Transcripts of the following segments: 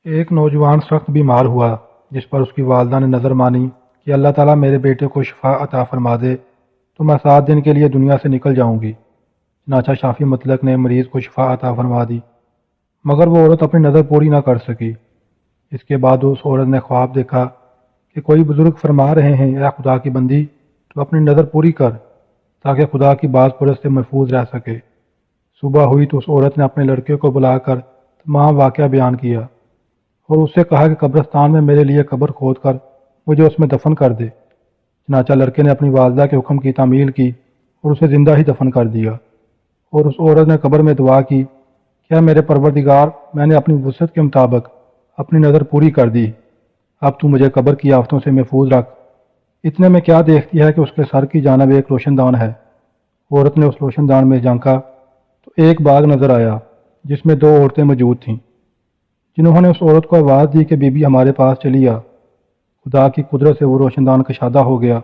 ایک نوجوان سخت بیمار ہوا جس پر اس کی والدہ نے نظر مانی کہ اللہ تعالیٰ میرے بیٹے کو شفا عطا فرما دے تو میں 7 دن کے لیے دنیا سے نکل جاؤں گی۔ چنانچہ شافی مطلق نے مریض کو شفا عطا فرما دی، مگر وہ عورت اپنی نظر پوری نہ کر سکی۔ اس کے بعد اس عورت نے خواب دیکھا کہ کوئی بزرگ فرما رہے ہیں، اے خدا کی بندی، تو اپنی نظر پوری کر تاکہ خدا کی باز پرست سے محفوظ رہ سکے۔ صبح ہوئی تو اس عورت نے اپنے لڑکے کو بلا کر تمام واقعہ بیان کیا اور اس سے کہا کہ قبرستان میں میرے لیے قبر کھود کر مجھے اس میں دفن کر دے۔ چنانچہ لڑکے نے اپنی والدہ کے حکم کی تعمیل کی اور اسے زندہ ہی دفن کر دیا، اور اس عورت نے قبر میں دعا کی، کیا میرے پروردگار، میں نے اپنی وسعت کے مطابق اپنی نظر پوری کر دی، اب تو مجھے قبر کی آفتوں سے محفوظ رکھ۔ اتنے میں کیا دیکھتی ہے کہ اس کے سر کی جانب ایک روشن دان ہے۔ عورت نے اس روشن دان میں جھانکا تو ایک باغ نظر آیا جس میں 2 عورتیں موجود تھیں، جنہوں نے اس عورت کو آواز دی کہ بی بی ہمارے پاس چلی آ۔ خدا کی قدرت سے وہ روشن دان کشادہ ہو گیا،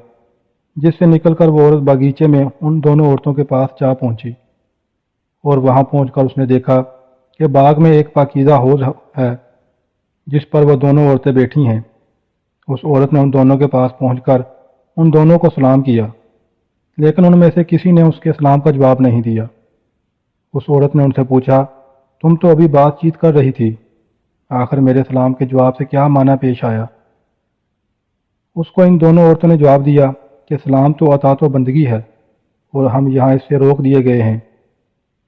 جس سے نکل کر وہ عورت باغیچے میں ان دونوں عورتوں کے پاس جا پہنچی، اور وہاں پہنچ کر اس نے دیکھا کہ باغ میں ایک پاکیزہ حوض ہے جس پر وہ دونوں عورتیں بیٹھی ہیں۔ اس عورت نے ان دونوں کے پاس پہنچ کر ان دونوں کو سلام کیا، لیکن ان میں سے کسی نے اس کے سلام کا جواب نہیں دیا۔ اس عورت نے ان سے پوچھا، تم تو ابھی بات چیت کر رہی تھی، آخر میرے سلام کے جواب سے کیا معنی پیش آیا؟ اس کو ان دونوں عورتوں نے جواب دیا کہ سلام تو اطاعت و بندگی ہے اور ہم یہاں اس سے روک دیے گئے ہیں۔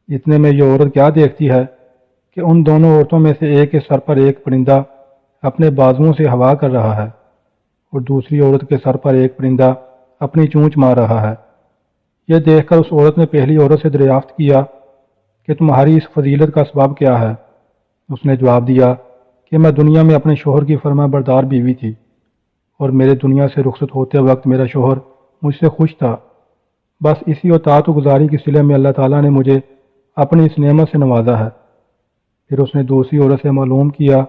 اتنے میں یہ عورت کیا دیکھتی ہے کہ ان دونوں عورتوں میں سے ایک کے سر پر ایک پرندہ اپنے بازوؤں سے ہوا کر رہا ہے اور دوسری عورت کے سر پر ایک پرندہ اپنی چونچ مار رہا ہے۔ یہ دیکھ کر اس عورت نے پہلی عورت سے دریافت کیا کہ تمہاری اس فضیلت کا سبب کیا ہے؟ اس نے جواب دیا کہ میں دنیا میں اپنے شوہر کی فرما بردار بیوی تھی، اور میرے دنیا سے رخصت ہوتے وقت میرا شوہر مجھ سے خوش تھا۔ بس اسی اطاعت و گزاری کی صلے میں اللہ تعالیٰ نے مجھے اپنی اس نعمت سے نوازا ہے۔ پھر اس نے دوسری عورت سے معلوم کیا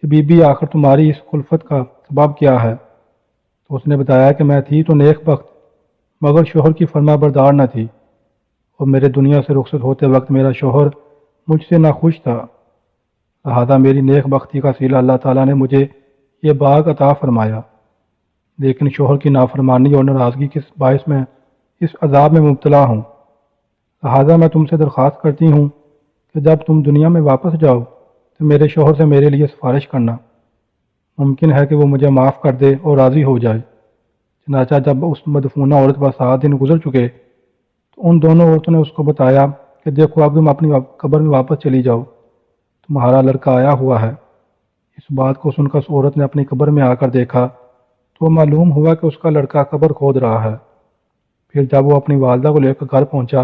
کہ بی بی آخر تمہاری اس خلفت کا سبب کیا ہے؟ تو اس نے بتایا کہ میں تھی تو نیک بخت، مگر شوہر کی فرما بردار نہ تھی، اور میرے دنیا سے رخصت ہوتے وقت میرا شوہر مجھ سے ناخوش تھا، لہذا میری نیک بختی کا صلہ اللہ تعالیٰ نے مجھے یہ باغ عطا فرمایا۔ لیکن شوہر کی نافرمانی اور ناراضگی کے باعث میں اس عذاب میں مبتلا ہوں، لہذا میں تم سے درخواست کرتی ہوں کہ جب تم دنیا میں واپس جاؤ تو میرے شوہر سے میرے لیے سفارش کرنا، ممکن ہے کہ وہ مجھے معاف کر دے اور راضی ہو جائے۔ چنانچہ جب اس مدفونہ عورت پر 7 دن گزر چکے تو ان دونوں عورتوں نے اس کو بتایا کہ دیکھو اب تم اپنی قبر میں واپس چلی جاؤ، تمہارا لڑکا آیا ہوا ہے۔ اس بات کو سن کر اس عورت نے اپنی قبر میں آ کر دیکھا تو معلوم ہوا کہ اس کا لڑکا قبر کھود رہا ہے۔ پھر جب وہ اپنی والدہ کو لے کر گھر پہنچا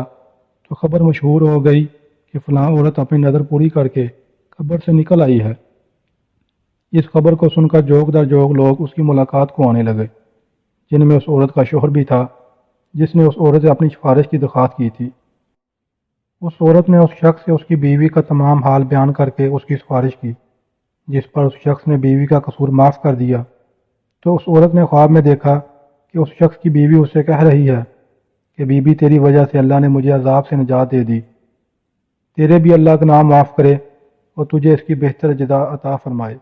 تو خبر مشہور ہو گئی کہ فلاں عورت اپنی نظر پوری کر کے قبر سے نکل آئی ہے۔ اس خبر کو سن کر جوگ در جوگ لوگ اس کی ملاقات کو آنے لگے، جن میں اس عورت کا شوہر بھی تھا جس نے اس عورت سے اپنی سفارش کی درخواست کی تھی۔ اس عورت نے اس شخص سے اس کی بیوی کا تمام حال بیان کر کے اس کی سفارش کی، جس پر اس شخص نے بیوی کا قصور معاف کر دیا۔ تو اس عورت نے خواب میں دیکھا کہ اس شخص کی بیوی اس سے کہہ رہی ہے کہ بی بی تیری وجہ سے اللہ نے مجھے عذاب سے نجات دے دی، تیرے بھی اللہ کا نام معاف کرے اور تجھے اس کی بہتر جزا عطا فرمائے۔